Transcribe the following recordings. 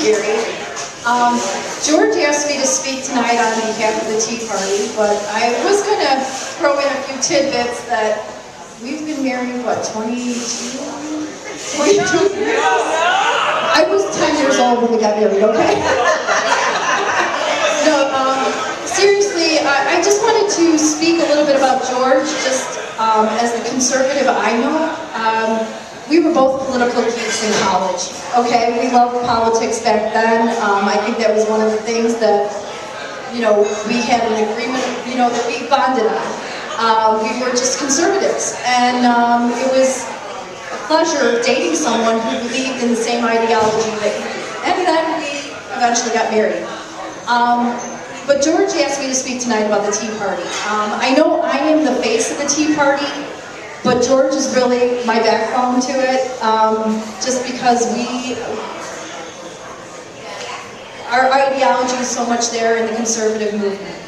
Gary. George asked me to speak tonight on behalf of the Tea Party, but I was going to throw in a few tidbits that we've been married, what, 22 years? I was 10 years old when we got married, okay? No, seriously, I just wanted to speak a little bit about George, just as the conservative I know. We were both political geeks in college, okay? We loved politics back then. I think that was one of the things that, we had an agreement, that we bonded on. We were just conservatives, and it was a pleasure dating someone who believed in the same ideology that we did. And then we eventually got married. But George asked me to speak tonight about the Tea Party. I know I am the face of the Tea Party, but George is really my backbone to it, just because our ideology is so much there in the conservative movement.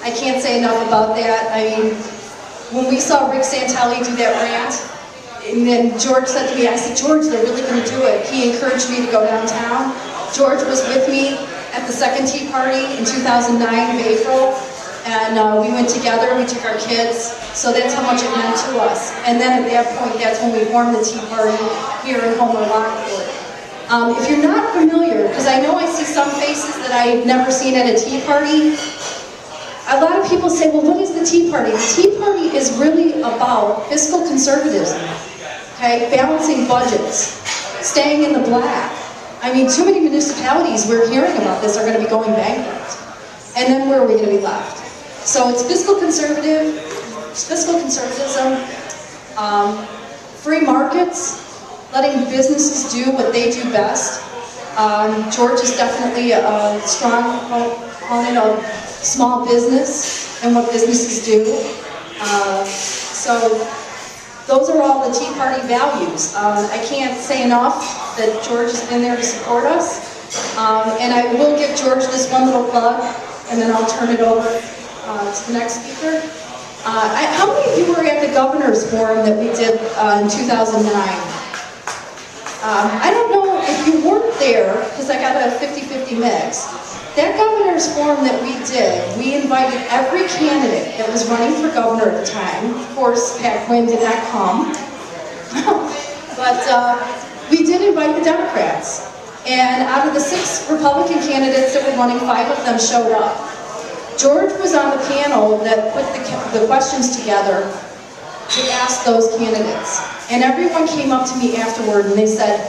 I can't say enough about that. I mean, when we saw Rick Santelli do that rant, and then George said to me, I said, George, they're really going to do it. He encouraged me to go downtown. George was with me at the second Tea Party in 2009 of April. And we went together, we took our kids, so that's how much it meant to us. And then at that point, that's when we formed the Tea Party here in Homer, Lockport. If you're not familiar, because I know I see some faces that I've never seen at a Tea Party, a lot of people say, well, what is the Tea Party? The Tea Party is really about fiscal conservatism, okay? Balancing budgets, staying in the black. I mean, too many municipalities we're hearing about this are going to be going bankrupt. And then where are we going to be left? So it's fiscal conservatism, free markets, letting businesses do what they do best. George is definitely a strong proponent of small business and what businesses do. So those are all the Tea Party values. I can't say enough that George has been there to support us. And I will give George this one little plug, and then I'll turn it over to the next speaker. How many of you were at the Governor's Forum that we did in 2009? I don't know if you weren't there, because I got a 50-50 mix. That Governor's Forum that we did, we invited every candidate that was running for governor at the time. Of course, Pat Quinn did not come. But we did invite the Democrats. And out of the 6 Republican candidates that were running, 5 of them showed up. George was on the panel that put the questions together to ask those candidates. And everyone came up to me afterward and they said,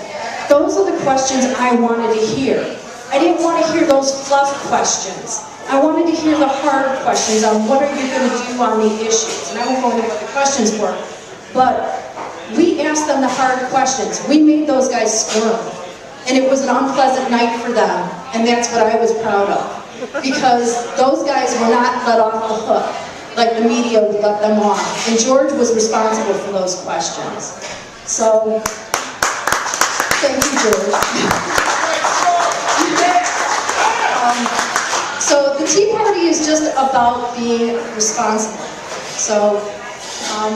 those are the questions I wanted to hear. I didn't want to hear those fluff questions. I wanted to hear the hard questions on what are you going to do on the issues. And I won't go into what the questions were. But we asked them the hard questions. We made those guys squirm. And it was an unpleasant night for them. And that's what I was proud of. Because those guys were not let off the hook like the media would let them off. And George was responsible for those questions. So, thank you, George. So the Tea Party is just about being responsible. So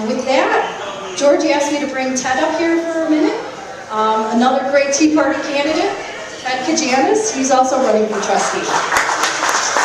with that, George asked me to bring Ted up here for a minute. Another great Tea Party candidate, Ted Kajanis. He's also running for trustee.